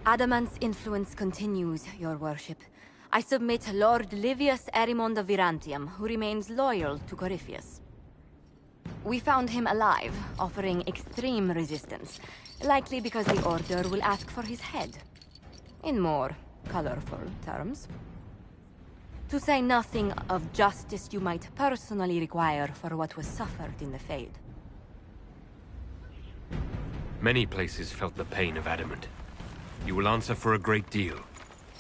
Adamant's influence continues, your worship. I submit Lord Livius Erimond of Virantium, who remains loyal to Corypheus. We found him alive, offering extreme resistance, likely because the Order will ask for his head. In more colorful terms. To say nothing of justice you might personally require for what was suffered in the Fade. Many places felt the pain of Adamant. You will answer for a great deal.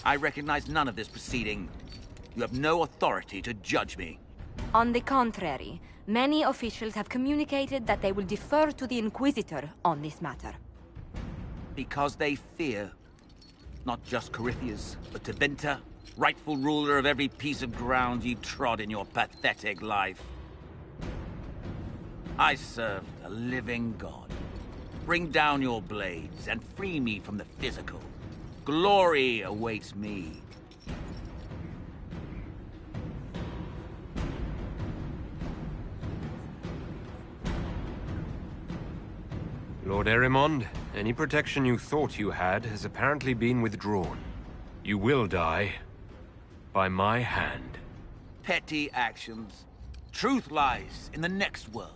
I recognize none of this proceeding. You have no authority to judge me. On the contrary, many officials have communicated that they will defer to the Inquisitor on this matter. Because they fear. Not just Corypheus, but Tebinta, rightful ruler of every piece of ground you trod in your pathetic life. I serve a living god. Bring down your blades and free me from the physical. Glory awaits me. Lord Erimond, any protection you thought you had has apparently been withdrawn. You will die by my hand. Petty actions. Truth lies in the next world.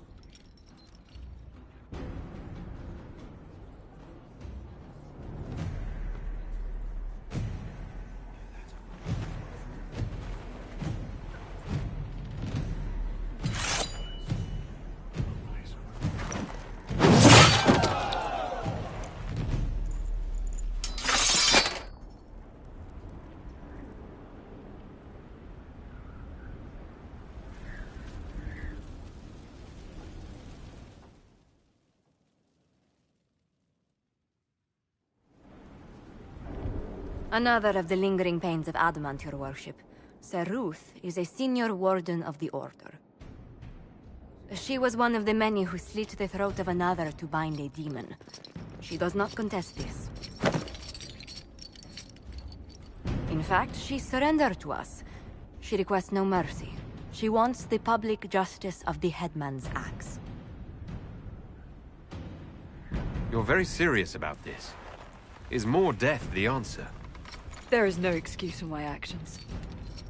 Another of the lingering pains of Adamant, your worship. Sir Ruth is a senior warden of the Order. She was one of the many who slit the throat of another to bind a demon. She does not contest this. In fact, she surrendered to us. She requests no mercy. She wants the public justice of the headman's axe. You're very serious about this. Is more death the answer? There is no excuse for my actions.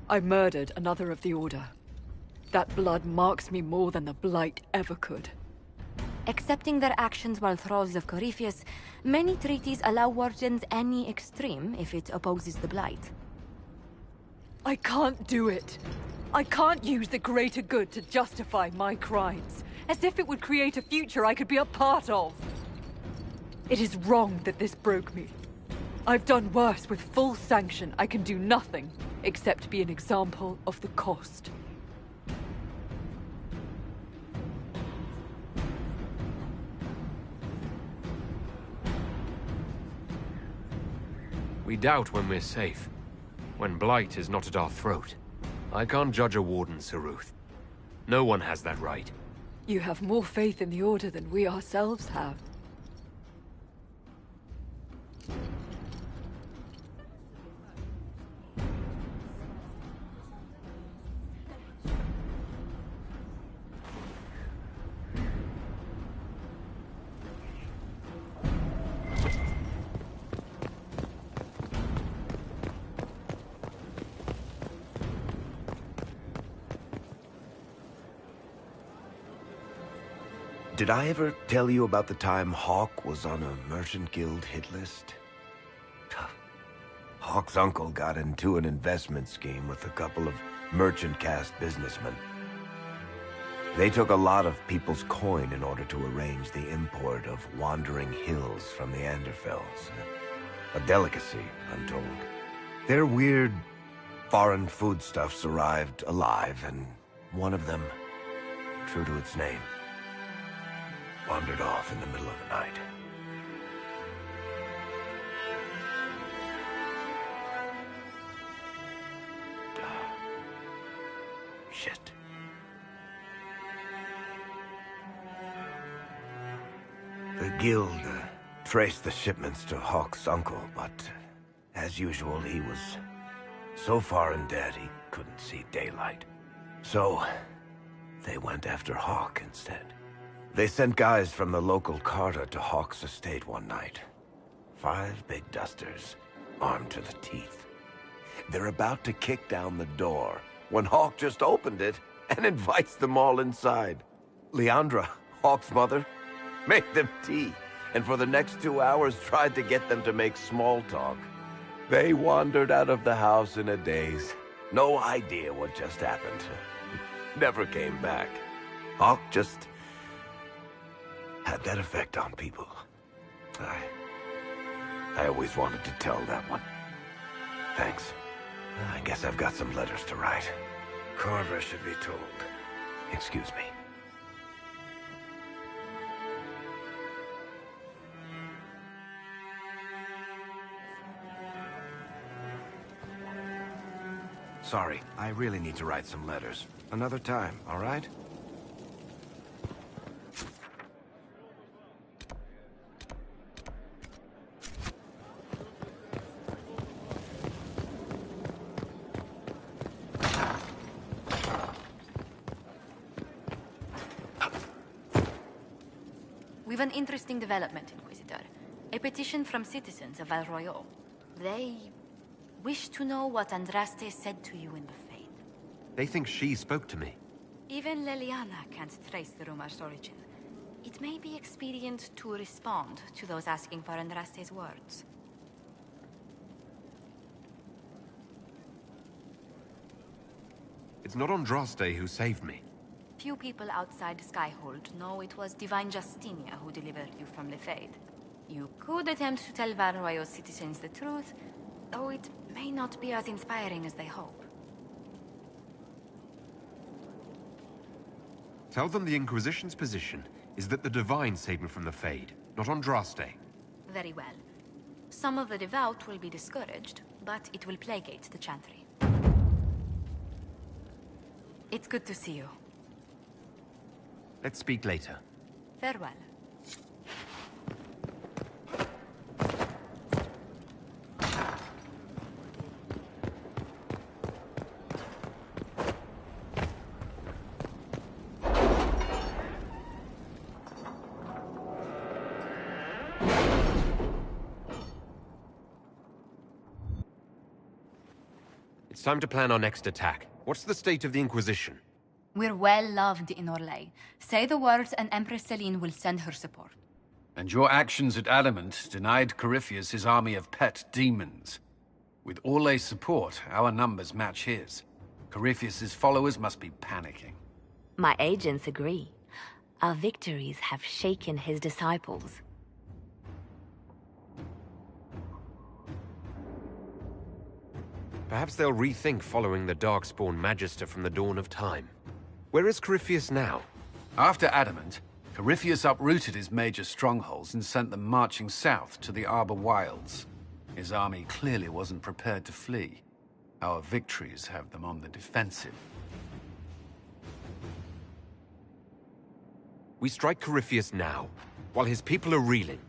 I murdered another of the Order. That blood marks me more than the Blight ever could. Accepting their actions while thralls of Corypheus, many treaties allow wardens any extreme if it opposes the Blight. I can't do it. I can't use the greater good to justify my crimes, as if it would create a future I could be a part of. It is wrong that this broke me. I've done worse. With full sanction. I can do nothing except be an example of the cost. We doubt when we're safe. When Blight is not at our throat. I can't judge a warden, Sir Ruth. No one has that right. You have more faith in the Order than we ourselves have. Did I ever tell you about the time Hawk was on a Merchant Guild hit list? Hawk's uncle got into an investment scheme with a couple of merchant caste businessmen. They took a lot of people's coin in order to arrange the import of wandering hills from the Anderfells. A delicacy, I'm told. Their weird, foreign foodstuffs arrived alive, and one of them, true to its name, wandered off in the middle of the night. Shit. The guild traced the shipments to Hawk's uncle, but as usual, he was so far in debt he couldn't see daylight. So they went after Hawk instead. They sent guys from the local carter to Hawk's estate one night. 5 big dusters, armed to the teeth. They're about to kick down the door when Hawk just opened it and invites them all inside. Leandra, Hawk's mother, made them tea, and for the next 2 hours tried to get them to make small talk. They wandered out of the house in a daze. No idea what just happened. Never came back. Hawk just had that effect on people. I always wanted to tell that one. Thanks. I guess I've got some letters to write. Carver should be told. Excuse me. Sorry, I really need to write some letters. Another time, all right? We've an interesting development, Inquisitor. A petition from citizens of Val Royeaux. They wish to know what Andraste said to you in the Fade. They think she spoke to me. Even Leliana can't trace the rumor's origin. It may be expedient to respond to those asking for Andraste's words. It's not Andraste who saved me. Few people outside Skyhold know it was Divine Justinia who delivered you from the Fade. You could attempt to tell Val Royeaux citizens the truth, though it may not be as inspiring as they hope. Tell them the Inquisition's position is that the Divine saved me from the Fade, not Andraste. Very well. Some of the devout will be discouraged, but it will placate the Chantry. It's good to see you. Let's speak later. Farewell. It's time to plan our next attack. What's the state of the Inquisition? We're well loved in Orlais. Say the words and Empress Celine will send her support. And your actions at Adamant denied Corypheus his army of pet demons. With Orlais' support, our numbers match his. Corypheus's followers must be panicking. My agents agree. Our victories have shaken his disciples. Perhaps they'll rethink following the Darkspawn Magister from the dawn of time. Where is Corypheus now? After Adamant, Corypheus uprooted his major strongholds and sent them marching south to the Arbor Wilds. His army clearly wasn't prepared to flee. Our victories have them on the defensive. We strike Corypheus now, while his people are reeling.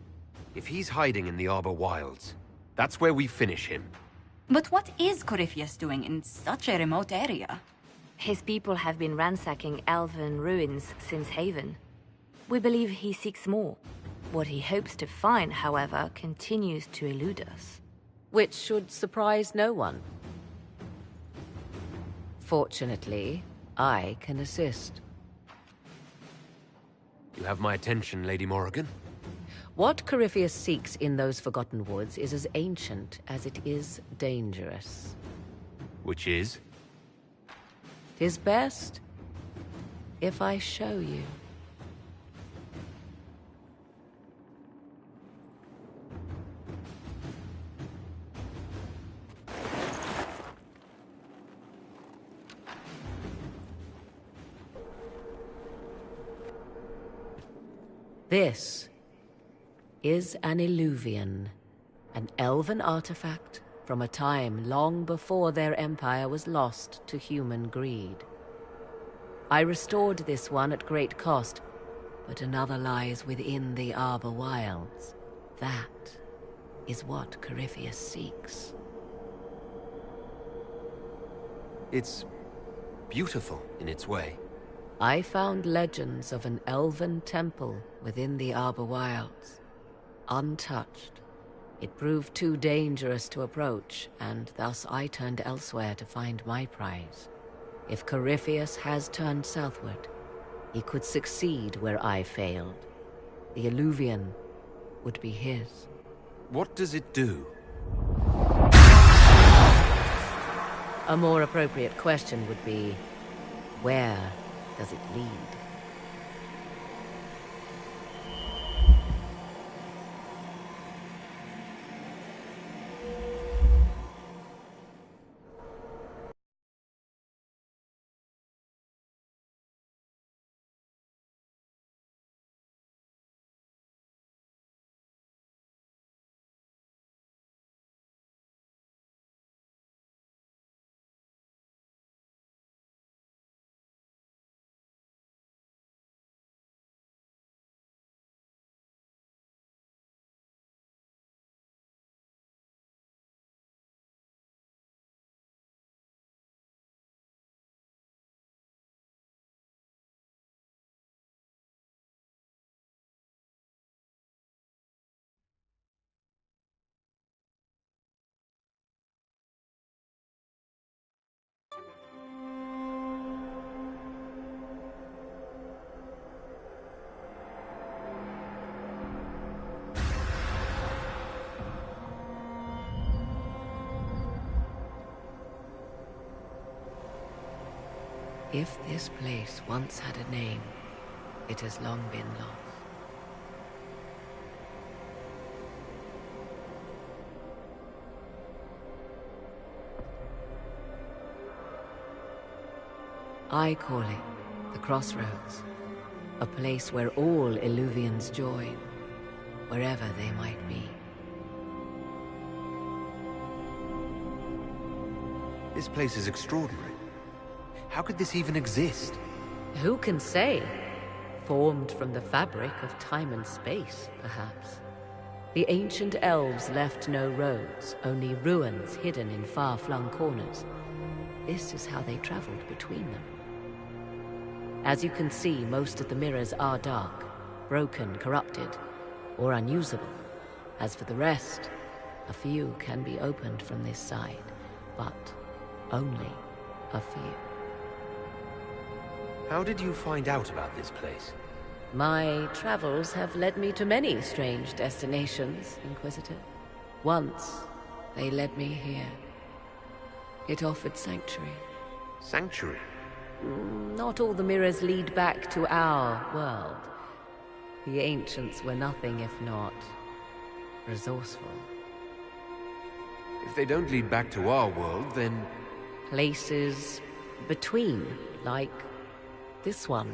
If he's hiding in the Arbor Wilds, that's where we finish him. But what is Corypheus doing in such a remote area? His people have been ransacking elven ruins since Haven. We believe he seeks more. What he hopes to find, however, continues to elude us. Which should surprise no one. Fortunately, I can assist. You have my attention, Lady Morrigan. What Corypheus seeks in those Forgotten Woods is as ancient as it is dangerous. Which is? 'Tis best if I show you. This is an Illuvian, an elven artifact from a time long before their empire was lost to human greed. I restored this one at great cost, but another lies within the Arbor Wilds. That is what Corypheus seeks. It's beautiful in its way. I found legends of an elven temple within the Arbor Wilds, untouched, It proved too dangerous to approach, and thus I turned elsewhere to find my prize. If Corypheus has turned southward, he could succeed where I failed. The Illuvian would be his. What does it do? A more appropriate question would be, where does it lead? If this place once had a name, it has long been lost. I call it the Crossroads, a place where all Illuvians join, wherever they might be. This place is extraordinary. How could this even exist? Who can say? Formed from the fabric of time and space, perhaps. The ancient elves left no roads, only ruins hidden in far-flung corners. This is how they traveled between them. As you can see, most of the mirrors are dark, broken, corrupted, or unusable. As for the rest, a few can be opened from this side, but only a few. How did you find out about this place? My travels have led me to many strange destinations, Inquisitor. Once, they led me here. It offered sanctuary. Sanctuary? Not all the mirrors lead back to our world. The ancients were nothing if not resourceful. If they don't lead back to our world, then... Places between, like this one.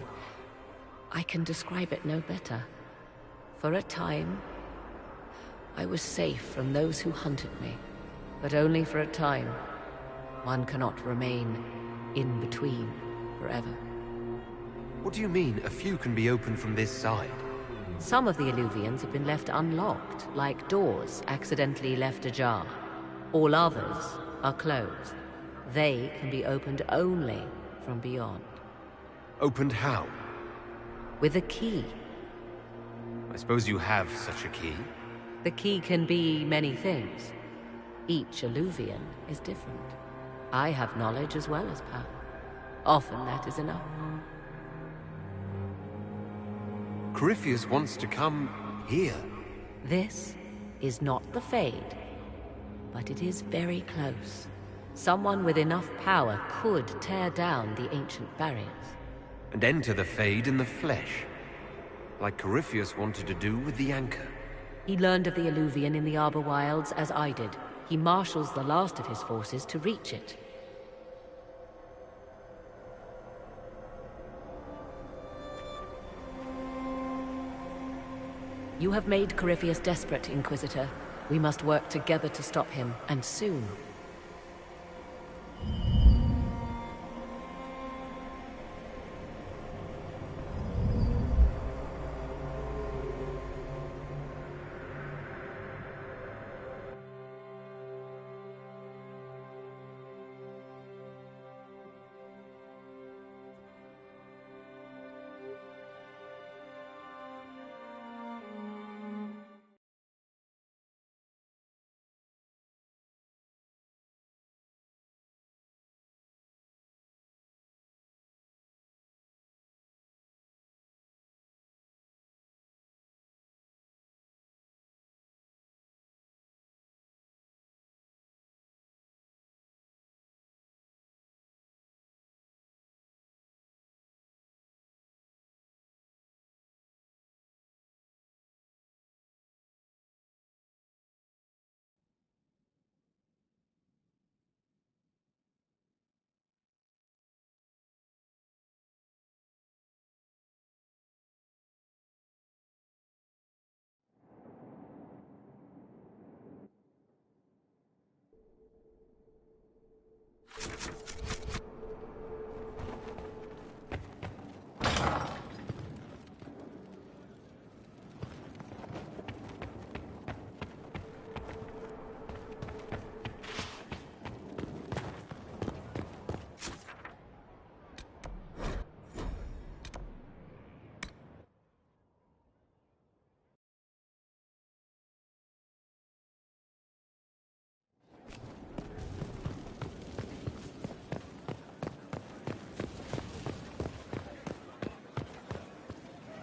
I can describe it no better. For a time, I was safe from those who hunted me, but only for a time. One cannot remain in between forever. What do you mean, a few can be opened from this side? Some of the Illuvians have been left unlocked, like doors accidentally left ajar. All others are closed. They can be opened only from beyond. Opened how? With a key. I suppose you have such a key? The key can be many things. Each Illuvian is different. I have knowledge as well as power. Often that is enough. Corypheus wants to come here. This is not the Fade, but it is very close. Someone with enough power could tear down the ancient barriers. And enter the Fade in the flesh. Like Corypheus wanted to do with the Anchor. He learned of the Illuvian in the Arbor Wilds as I did. He marshals the last of his forces to reach it. You have made Corypheus desperate, Inquisitor. We must work together to stop him, and soon.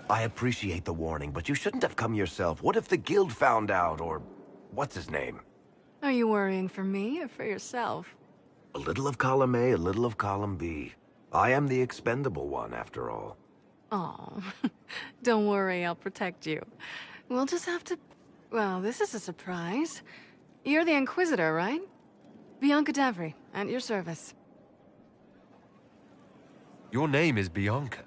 I appreciate the warning, but you shouldn't have come yourself. What if the guild found out, or... what's his name? Are you worrying for me or for yourself? A little of column A, a little of column B. I am the expendable one, after all. Oh, don't worry, I'll protect you. We'll just have to... Well, this is a surprise. You're the Inquisitor, right? Bianca Davry, at your service. Your name is Bianca.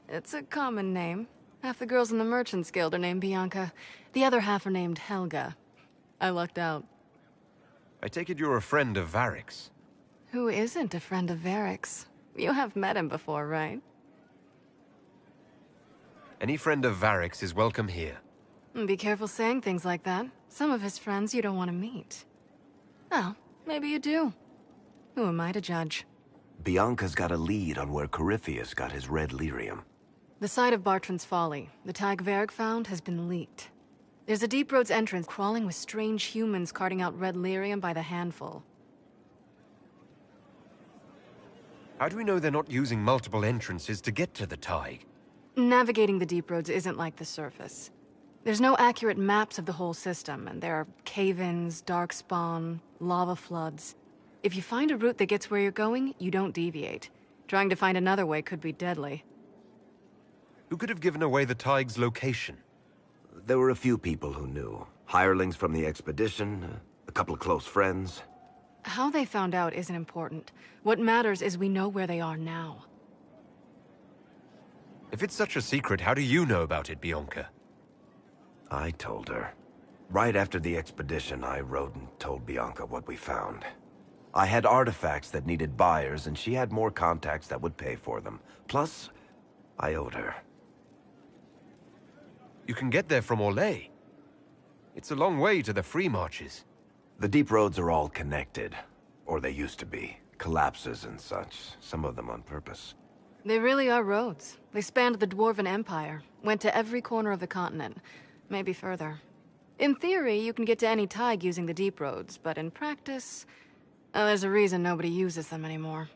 It's a common name. Half the girls in the Merchants Guild are named Bianca. The other half are named Helga. I lucked out. I take it you're a friend of Varric's. Who isn't a friend of Varric's? You have met him before, right? Any friend of Varric's is welcome here. Be careful saying things like that. Some of his friends you don't want to meet. Oh, maybe you do. Who am I to judge? Bianca's got a lead on where Corypheus got his red lyrium. The site of Bartrand's Folly, the tag Varric found, has been leaked. There's a Deep Roads entrance crawling with strange humans carting out red lyrium by the handful. How do we know they're not using multiple entrances to get to the Tig? Navigating the Deep Roads isn't like the surface. There's no accurate maps of the whole system, and there are cave-ins, darkspawn, lava floods. If you find a route that gets where you're going, you don't deviate. Trying to find another way could be deadly. Who could have given away the Tig's location? There were a few people who knew. Hirelings from the expedition, a couple of close friends. How they found out isn't important. What matters is we know where they are now. If it's such a secret, how do you know about it, Bianca? I told her. Right after the expedition, I wrote and told Bianca what we found. I had artifacts that needed buyers, and she had more contacts that would pay for them. Plus, I owed her. You can get there from Orlais. It's a long way to the Free Marches. The deep roads are all connected. Or they used to be. Collapses and such. Some of them on purpose. They really are roads. They spanned the Dwarven Empire, went to every corner of the continent, maybe further. In theory, you can get to any Tig using the deep roads, but in practice, there's a reason nobody uses them anymore.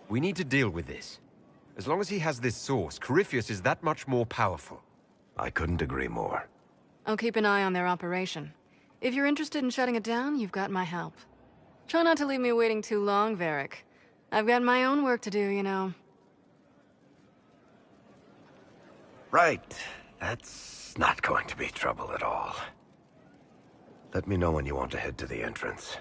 We need to deal with this. As long as he has this source, Corypheus is that much more powerful. I couldn't agree more. I'll keep an eye on their operation. If you're interested in shutting it down, you've got my help. Try not to leave me waiting too long, Varric. I've got my own work to do, you know. Right. That's not going to be trouble at all. Let me know when you want to head to the entrance.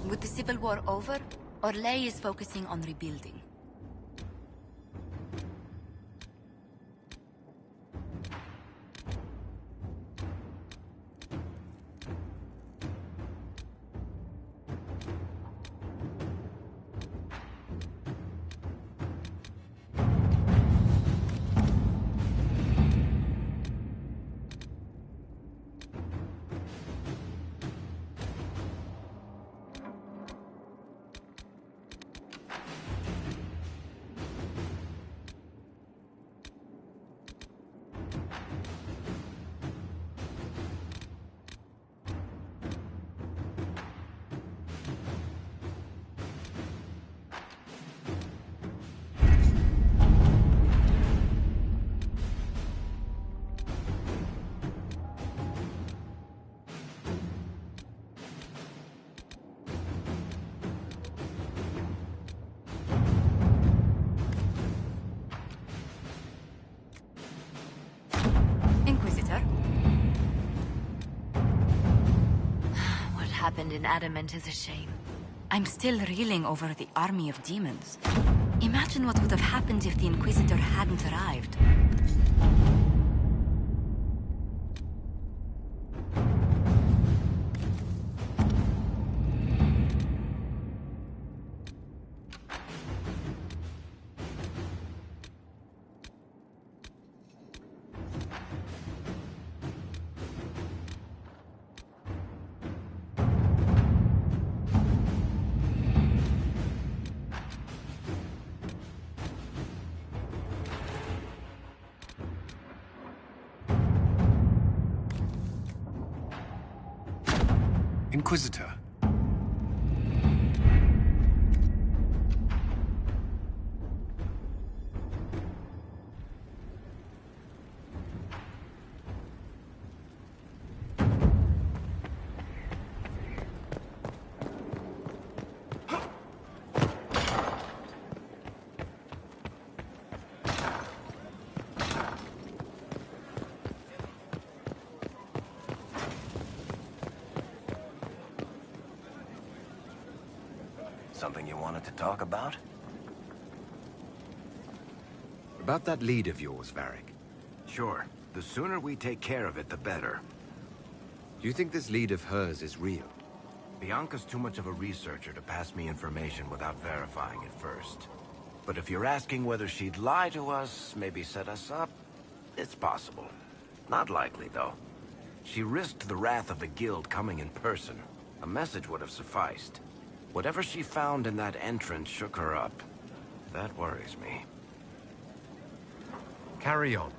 With the Civil War over, Orlais is focusing on rebuilding. happened in Adamant is a shame. I'm still reeling over the army of demons. Imagine what would have happened if the Inquisitor hadn't arrived. Inquisitor. Something you wanted to talk about? About that lead of yours, Varric. Sure. The sooner we take care of it, the better. Do you think this lead of hers is real? Bianca's too much of a researcher to pass me information without verifying it first. But if you're asking whether she'd lie to us, maybe set us up, it's possible. Not likely, though. She risked the wrath of the Guild coming in person. A message would have sufficed. Whatever she found in that entrance shook her up. That worries me. Carry on.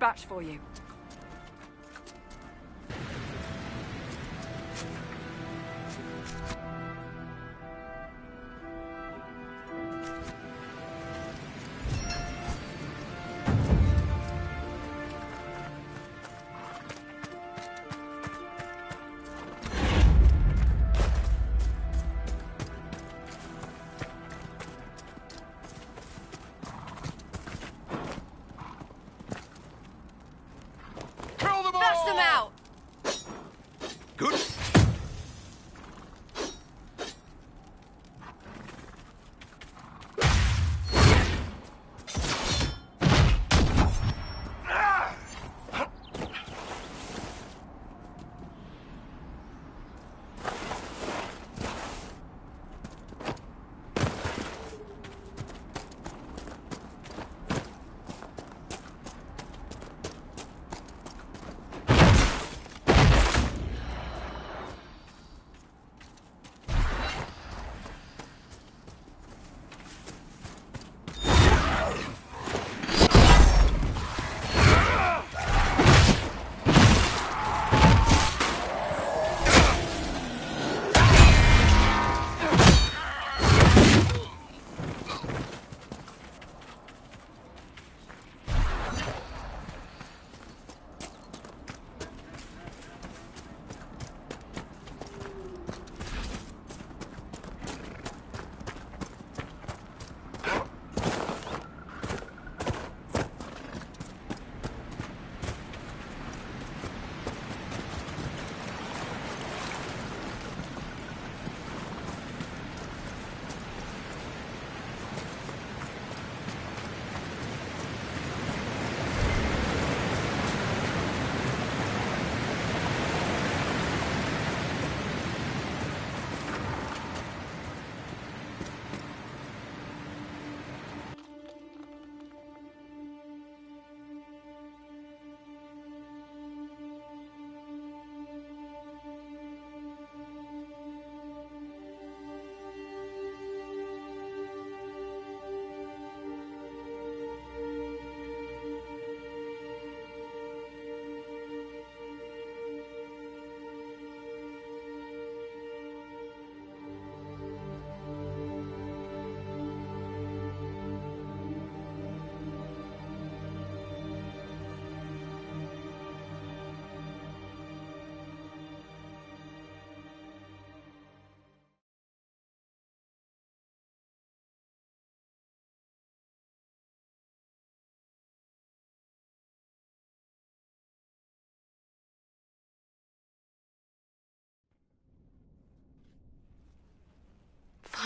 Dispatch for you. Bash them out! Good.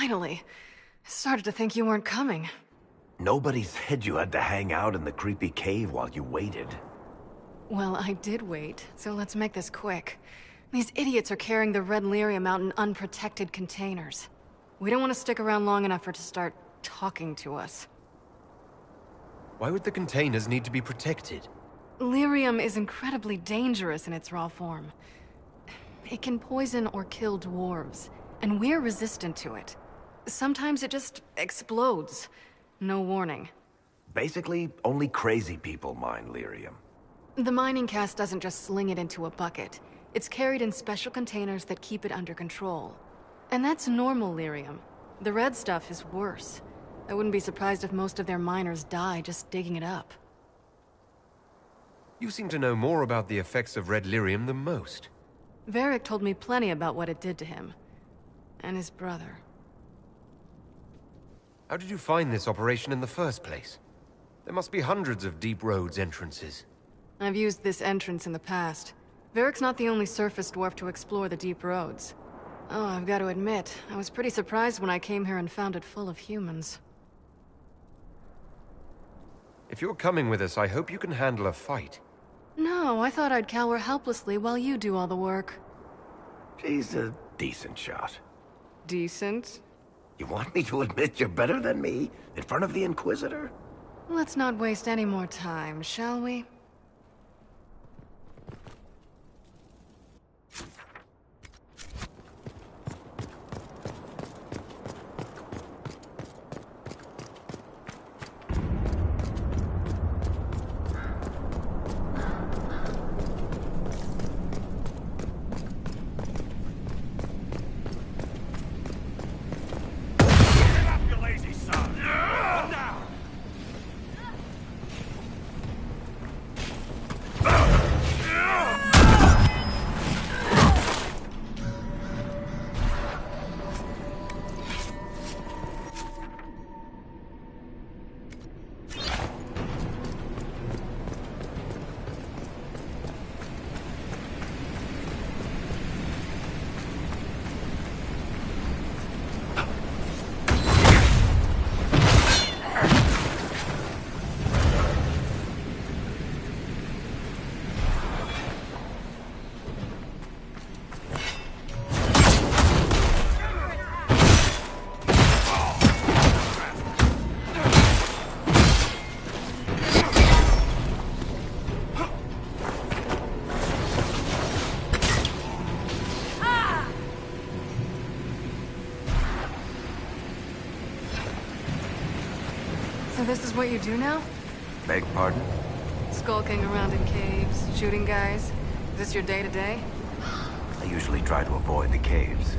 Finally. I started to think you weren't coming. Nobody said you had to hang out in the creepy cave while you waited. Well, I did wait, so let's make this quick. These idiots are carrying the red lyrium out in unprotected containers. We don't want to stick around long enough for it to start talking to us. Why would the containers need to be protected? Lyrium is incredibly dangerous in its raw form. It can poison or kill dwarves, and we're resistant to it. Sometimes it just explodes. No warning. Basically, only crazy people mine lyrium. The mining cast doesn't just sling it into a bucket. It's carried in special containers that keep it under control. And that's normal lyrium. The red stuff is worse. I wouldn't be surprised if most of their miners die just digging it up. You seem to know more about the effects of red lyrium than most. Varric told me plenty about what it did to him. And his brother. How did you find this operation in the first place? There must be hundreds of deep roads entrances. I've used this entrance in the past. Varric's not the only surface dwarf to explore the deep roads. Oh, I've got to admit, I was pretty surprised when I came here and found it full of humans. If you're coming with us, I hope you can handle a fight. No, I thought I'd cower helplessly while you do all the work. She's a decent shot. Decent? You want me to admit you're better than me in front of the Inquisitor? Let's not waste any more time, shall we? So this is what you do now? Beg pardon? Skulking around in caves, shooting guys? Is this your day-to-day? I usually try to avoid the caves.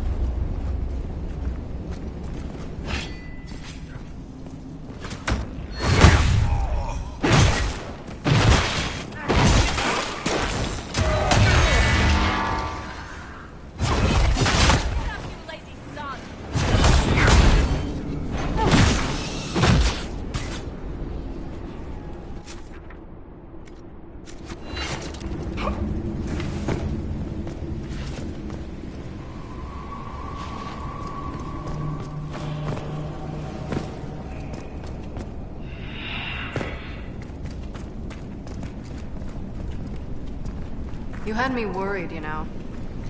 You had me worried, you know.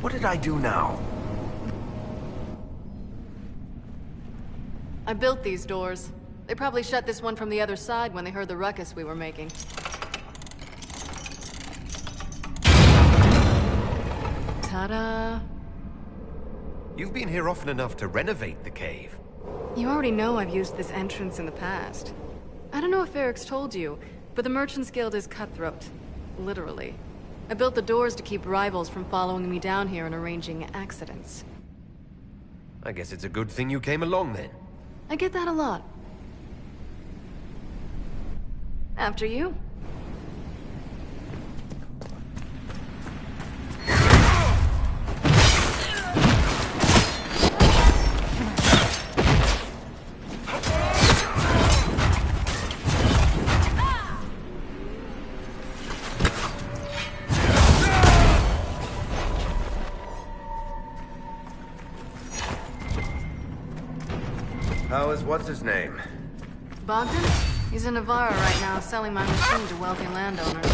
What did I do now? I built these doors. They probably shut this one from the other side when they heard the ruckus we were making. Ta-da! You've been here often enough to renovate the cave. You already know I've used this entrance in the past. I don't know if Eric's told you, but the Merchants Guild is cutthroat. Literally. I built the doors to keep rivals from following me down here and arranging accidents. I guess it's a good thing you came along then. I get that a lot. After you. How is what's-his-name? Bogdan? He's in Navarra right now, selling my machine to wealthy landowners.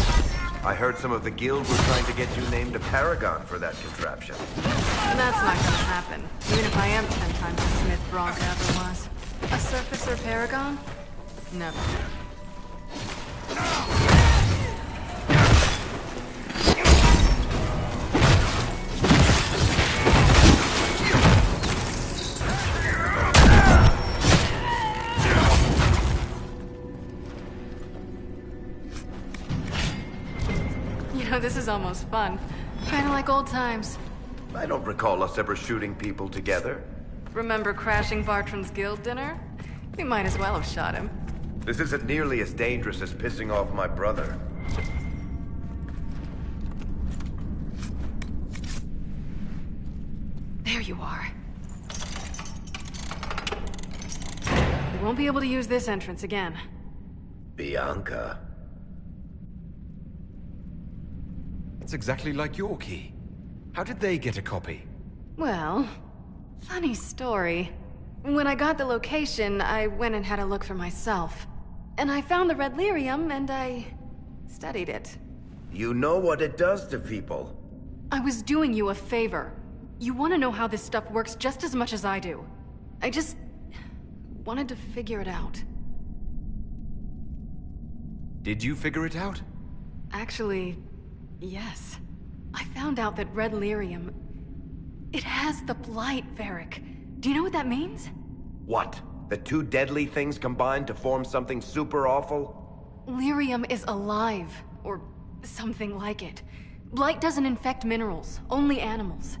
I heard some of the guild were trying to get you named a paragon for that contraption. That's not gonna happen, even if I am 10 times the Smith Bronca ever was. A surfacer paragon? Never. You know, this is almost fun. Kinda like old times. I don't recall us ever shooting people together. Remember crashing Bartran's guild dinner? We might as well have shot him. This isn't nearly as dangerous as pissing off my brother. There you are. We won't be able to use this entrance again. Bianca. It's exactly like your key. How did they get a copy? Well, funny story. When I got the location, I went and had a look for myself. And I found the red lyrium, and I studied it. You know what it does to people. I was doing you a favor. You want to know how this stuff works just as much as I do. I just wanted to figure it out. Did you figure it out? Actually, yes. I found out that red lyrium... It has the blight, Varric. Do you know what that means? What? The two deadly things combined to form something super awful? Lyrium is alive, or something like it. Blight doesn't infect minerals, only animals.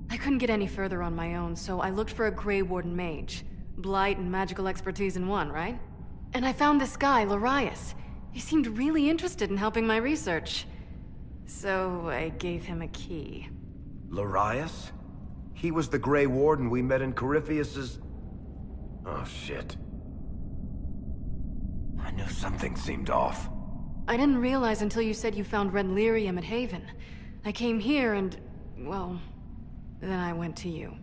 I couldn't get any further on my own, so I looked for a Grey Warden mage. Blight and magical expertise in one, right? And I found this guy, Larius. He seemed really interested in helping my research. So I gave him a key. Larius? He was the Grey Warden we met in Corypheus's... Oh, shit. I knew something seemed off. I didn't realize until you said you found red lyrium at Haven. I came here and... well... then I went to you.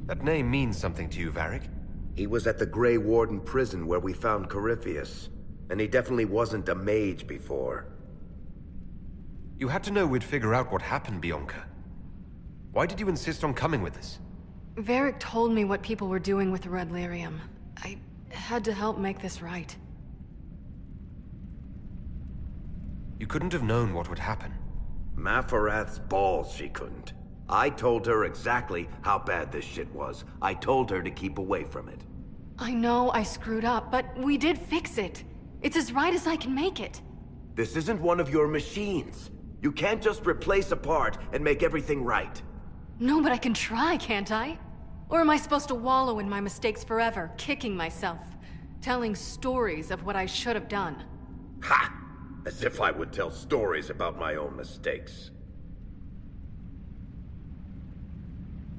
That name means something to you, Varric. He was at the Grey Warden prison where we found Corypheus. And he definitely wasn't a mage before. You had to know we'd figure out what happened, Bianca. Why did you insist on coming with us? Varric told me what people were doing with the red lyrium. I had to help make this right. You couldn't have known what would happen. Mafarath's balls, she couldn't. I told her exactly how bad this shit was. I told her to keep away from it. I know I screwed up, but we did fix it. It's as right as I can make it. This isn't one of your machines. You can't just replace a part and make everything right. No, but I can try, can't I? Or am I supposed to wallow in my mistakes forever, kicking myself, telling stories of what I should have done? Ha! As if I would tell stories about my own mistakes.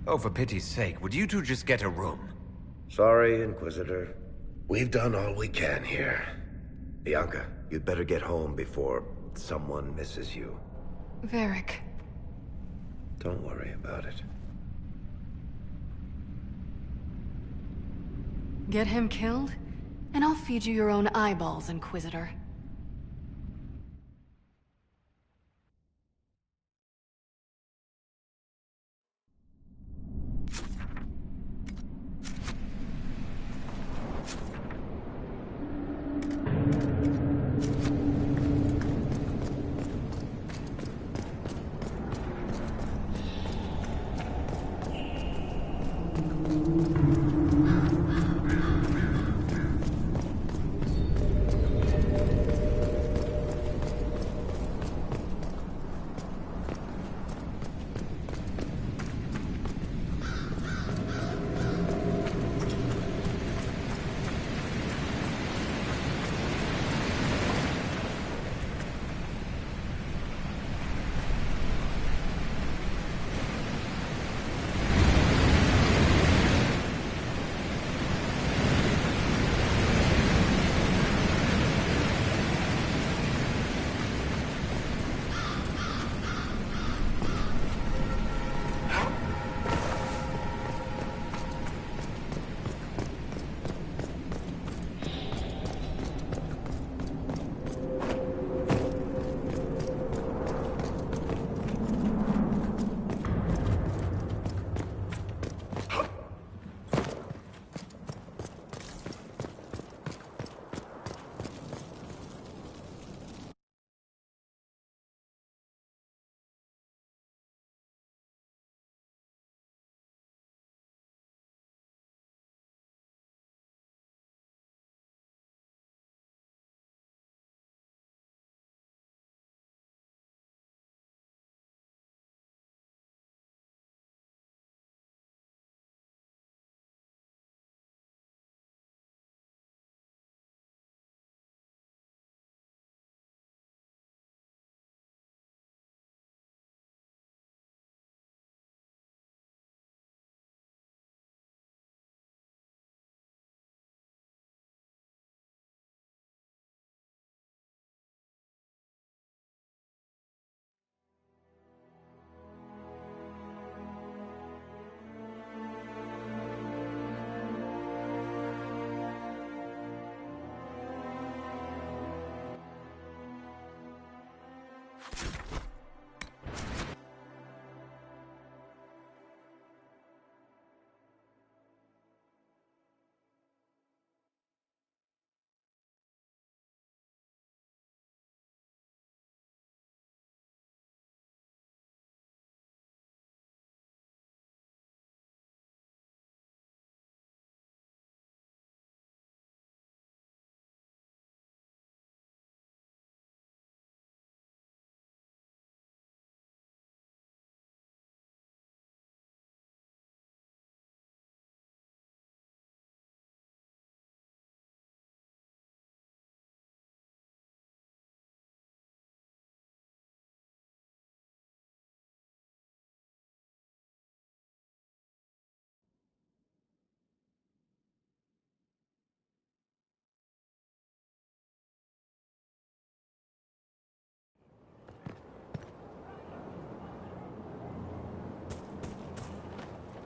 Oh, for pity's sake, would you two just get a room? Sorry, Inquisitor. We've done all we can here. Bianca, you'd better get home before someone misses you. Varric. Don't worry about it. Get him killed, and I'll feed you your own eyeballs, Inquisitor.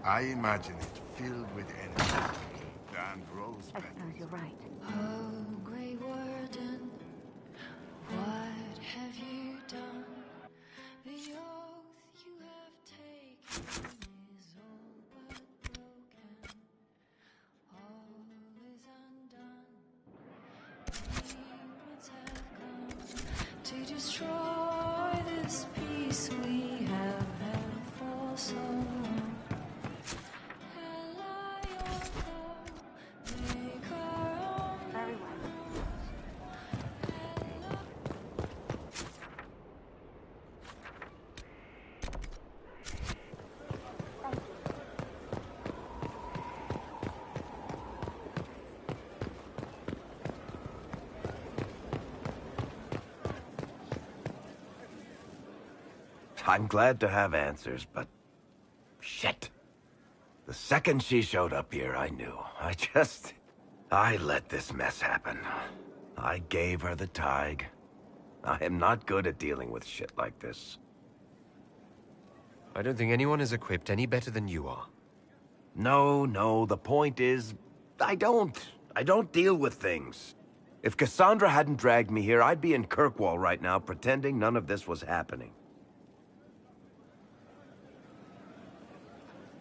I imagine it filled with energy and rose I petals. suppose you're right. Oh, Grey Warden, what have you done? The oath you have taken is all but broken. All is undone. Demons have come to destroy this peace we have held for so long. Very well. I'm glad to have answers, but... shit. The second she showed up here, I knew. I let this mess happen. I gave her the Tig. I am not good at dealing with shit like this. I don't think anyone is equipped any better than you are. No, the point is... I don't deal with things. If Cassandra hadn't dragged me here, I'd be in Kirkwall right now pretending none of this was happening.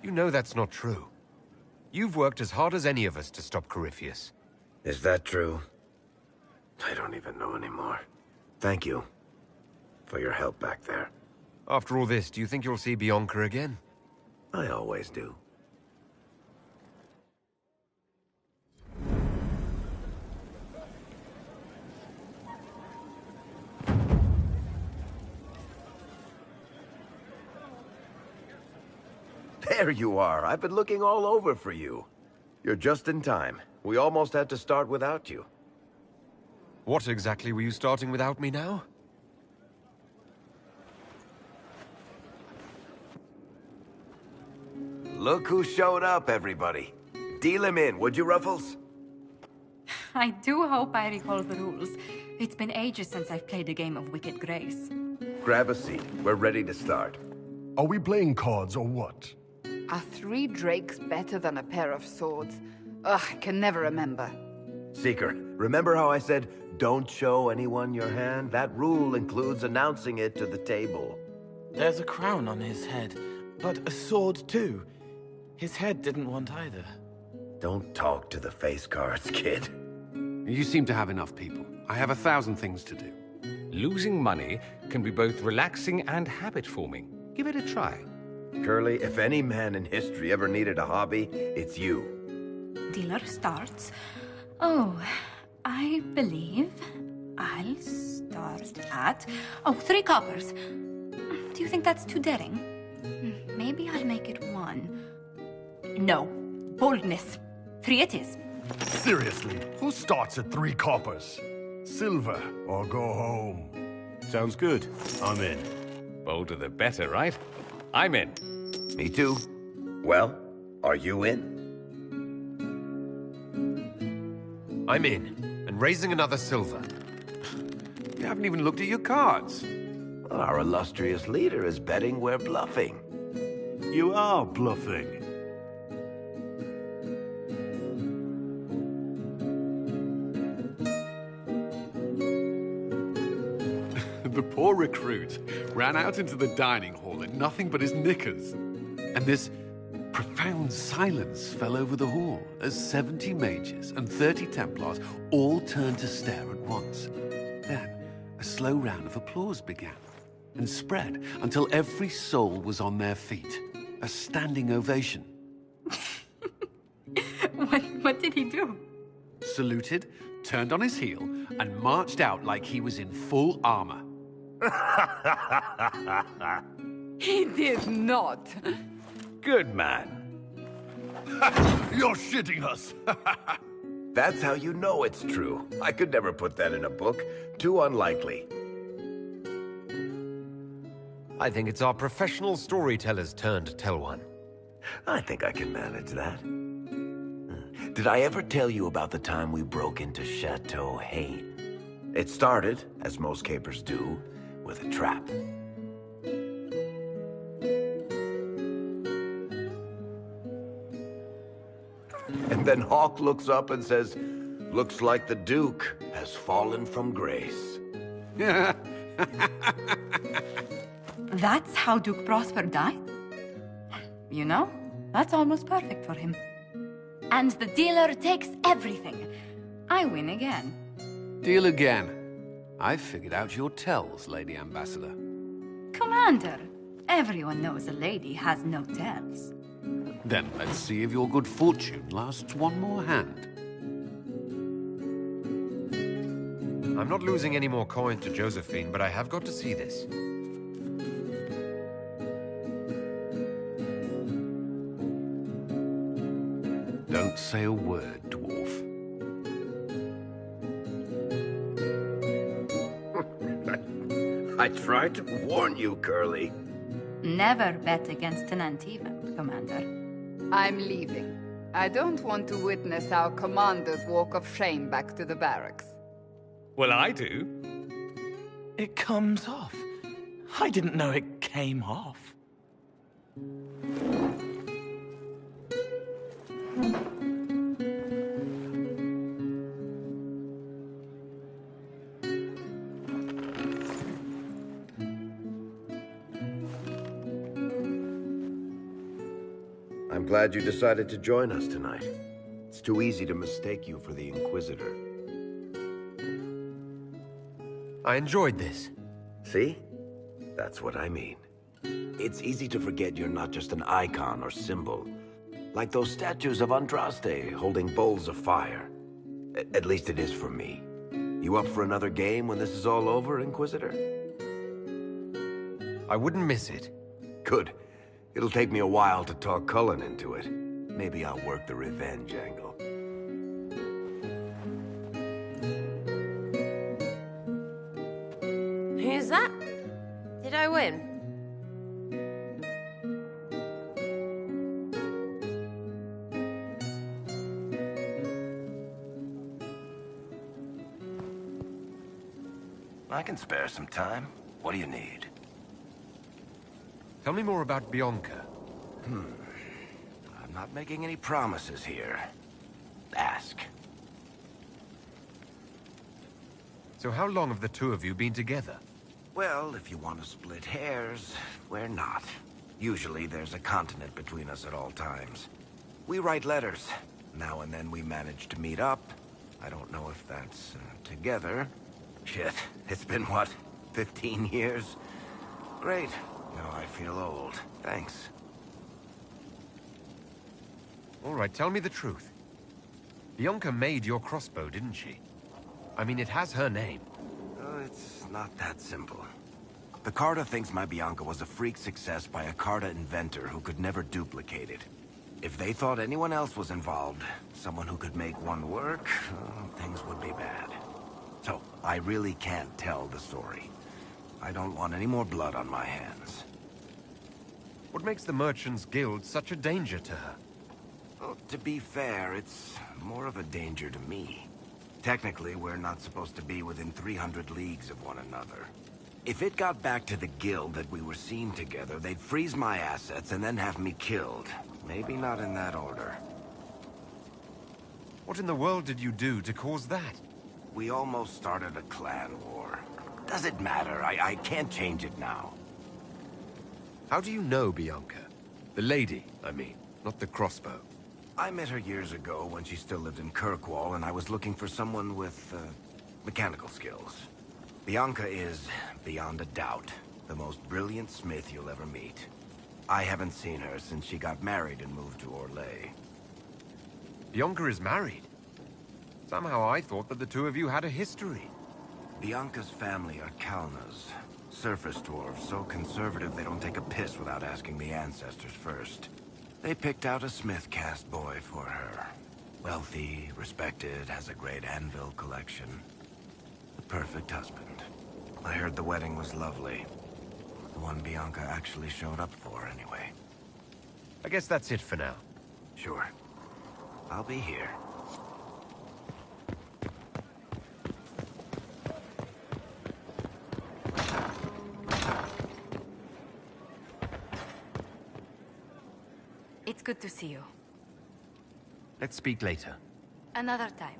You know that's not true. You've worked as hard as any of us to stop Corypheus. Is that true? I don't even know anymore. Thank you for your help back there. After all this, do you think you'll see Bianca again? I always do. There you are. I've been looking all over for you. You're just in time. We almost had to start without you. What exactly were you starting without me now? Look who showed up, everybody. Deal him in, would you, Ruffles? I do hope I recall the rules. It's been ages since I've played a game of Wicked Grace. Grab a seat. We're ready to start. Are we playing cards or what? Are 3 drakes better than a pair of swords? Ugh, I can never remember. Seeker, remember how I said, don't show anyone your hand? That rule includes announcing it to the table. There's a crown on his head, but a sword too. His head didn't want either. Don't talk to the face cards, kid. You seem to have enough people. I have 1,000 things to do. Losing money can be both relaxing and habit-forming. Give it a try. Curly, if any man in history ever needed a hobby, it's you. Dealer starts. Oh, I believe I'll start at... Oh, 3 coppers. Do you think that's too daring? Maybe I'll make it 1. No. Boldness. 3 it is. Seriously, who starts at 3 coppers? Silver or go home. Sounds good. I'm in. Bolder the better, right? I'm in. Me too. Well, are you in? I'm in, and raising another silver. You haven't even looked at your cards. Well, our illustrious leader is betting we're bluffing. You are bluffing. The poor recruit ran out into the dining hall in nothing but his knickers. And this profound silence fell over the hall as 70 mages and 30 Templars all turned to stare at once. Then, a slow round of applause began and spread until every soul was on their feet. A standing ovation. What did he do? Saluted, turned on his heel, and marched out like he was in full armor. He did not. Good man. You're shitting us. That's how you know it's true. I could never put that in a book. Too unlikely. I think it's our professional storyteller's turn to tell one. I think I can manage that. Did I ever tell you about the time we broke into Chateau Haine? It started, as most capers do, with a trap. Then Hawk looks up and says, "Looks like the Duke has fallen from grace." That's how Duke Prosper died? You know, that's almost perfect for him. And the dealer takes everything. I win again. Deal again. I've figured out your tells, Lady Ambassador. Commander, everyone knows a lady has no tells. Then let's see if your good fortune lasts one more hand. I'm not losing any more coin to Josephine, but I have got to see this. Don't say a word, dwarf. I tried to warn you, Curly. Never bet against an Antivan, Commander. I'm leaving. I don't want to witness our commander's walk of shame back to the barracks. Well, I do. It comes off. I didn't know it came off. I'm glad you decided to join us tonight. It's too easy to mistake you for the Inquisitor. I enjoyed this. See? That's what I mean. It's easy to forget you're not just an icon or symbol. Like those statues of Andraste holding bowls of fire. At least it is for me. You up for another game when this is all over, Inquisitor? I wouldn't miss it. Good. It'll take me a while to talk Cullen into it. Maybe I'll work the revenge angle. Who's that? Did I win? I can spare some time. What do you need? Tell me more about Bianca. I'm not making any promises here. Ask. So how long have the two of you been together? Well, if you want to split hairs, we're not. Usually there's a continent between us at all times. We write letters. Now and then we manage to meet up. I don't know if that's together. Shit, it's been what, 15 years? Great. Now I feel old. Thanks. All right, tell me the truth. Bianca made your crossbow, didn't she? I mean, it has her name. It's not that simple. The Carta thinks my Bianca was a freak success by a Carta inventor who could never duplicate it. If they thought anyone else was involved, someone who could make one work, things would be bad. So, I really can't tell the story. I don't want any more blood on my hands. What makes the Merchants Guild such a danger to her? Well, to be fair, it's more of a danger to me. Technically, we're not supposed to be within 300 leagues of one another. If it got back to the guild that we were seen together, they'd freeze my assets and then have me killed. Maybe not in that order. What in the world did you do to cause that? We almost started a clan war. Does it matter? I can't change it now. How do you know Bianca? The lady, I mean, not the crossbow. I met her years ago when she still lived in Kirkwall, and I was looking for someone with, mechanical skills. Bianca is, beyond a doubt, the most brilliant smith you'll ever meet. I haven't seen her since she got married and moved to Orlais. Bianca is married? Somehow I thought that the two of you had a history. Bianca's family are Kalnas. Surface dwarves, so conservative they don't take a piss without asking the ancestors first. They picked out a smith caste boy for her. Wealthy, respected, has a great anvil collection. The perfect husband. I heard the wedding was lovely. The one Bianca actually showed up for, anyway. I guess that's it for now. Sure. I'll be here. It's good to see you. Let's speak later. Another time.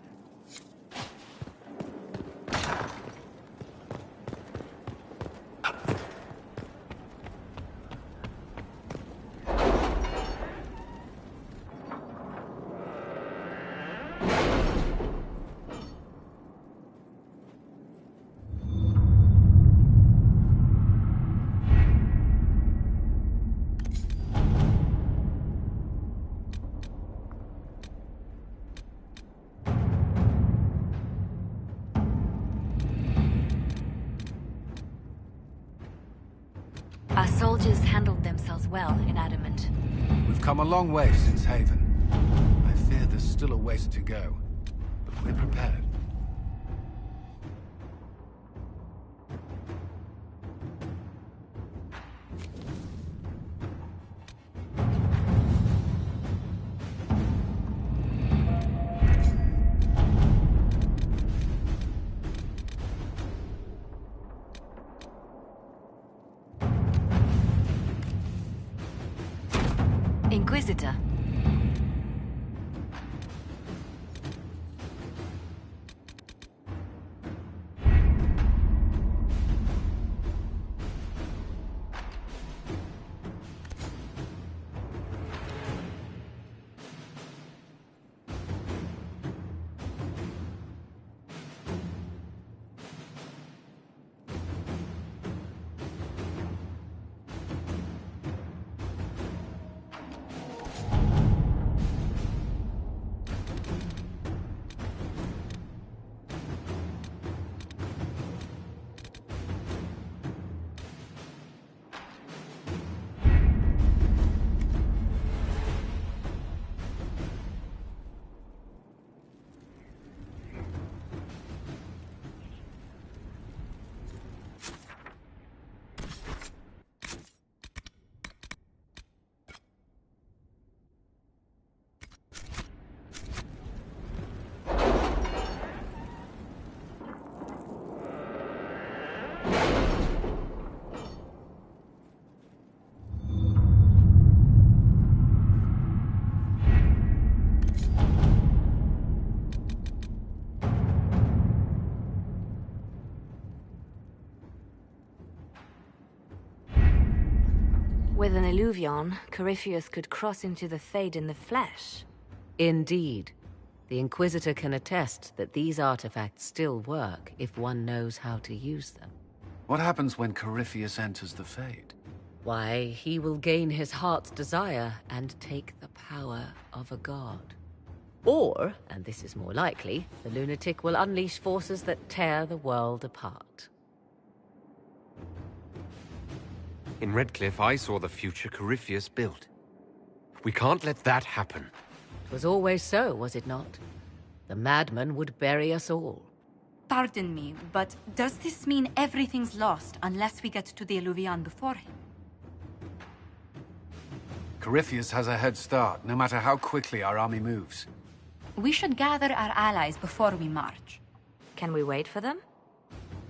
Our soldiers handled themselves well in Adamant. We've come a long way since Haven. I fear there's still a ways to go, but we're prepared. Inquisitor. With an Illuvion, Corypheus could cross into the Fade in the flesh. Indeed. The Inquisitor can attest that these artifacts still work if one knows how to use them. What happens when Corypheus enters the Fade? Why, he will gain his heart's desire and take the power of a god. Or, and this is more likely, the lunatic will unleash forces that tear the world apart. In Redcliffe, I saw the future Corypheus built. We can't let that happen. It was always so, was it not? The madman would bury us all. Pardon me, but does this mean everything's lost unless we get to the Illuvion before him? Corypheus has a head start, no matter how quickly our army moves. We should gather our allies before we march. Can we wait for them?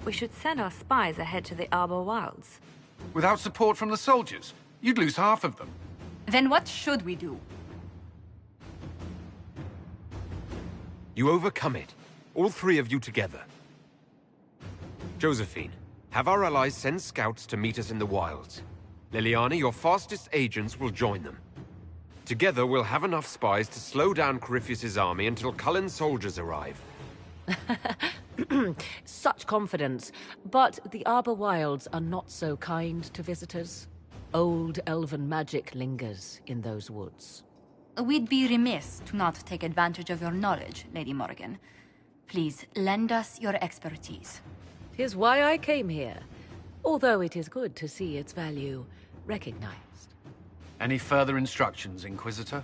We should send our spies ahead to the Arbor Wilds. Without support from the soldiers, you'd lose half of them. Then what should we do? You overcome it. All three of you together. Josephine, have our allies send scouts to meet us in the wilds. Liliana, your fastest agents will join them. Together, we'll have enough spies to slow down Corypheus' army until Cullen's soldiers arrive. Such confidence. But the Arbor Wilds are not so kind to visitors. Old elven magic lingers in those woods. We'd be remiss to not take advantage of your knowledge, Lady Morgan. Please, lend us your expertise. 'Tis why I came here. Although it is good to see its value recognized. Any further instructions, Inquisitor?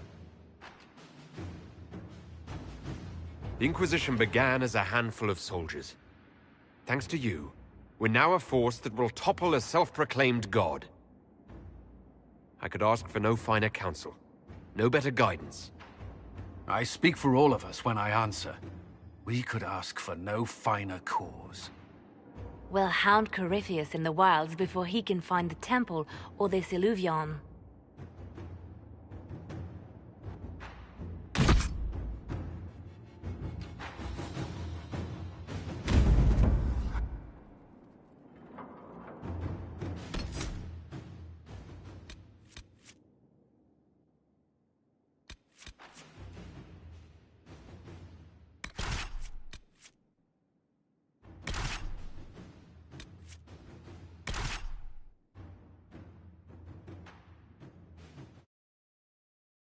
The Inquisition began as a handful of soldiers. Thanks to you, we're now a force that will topple a self-proclaimed god. I could ask for no finer counsel, no better guidance. I speak for all of us when I answer. We could ask for no finer cause. We'll hound Corypheus in the wilds before he can find the temple or this Illuvion.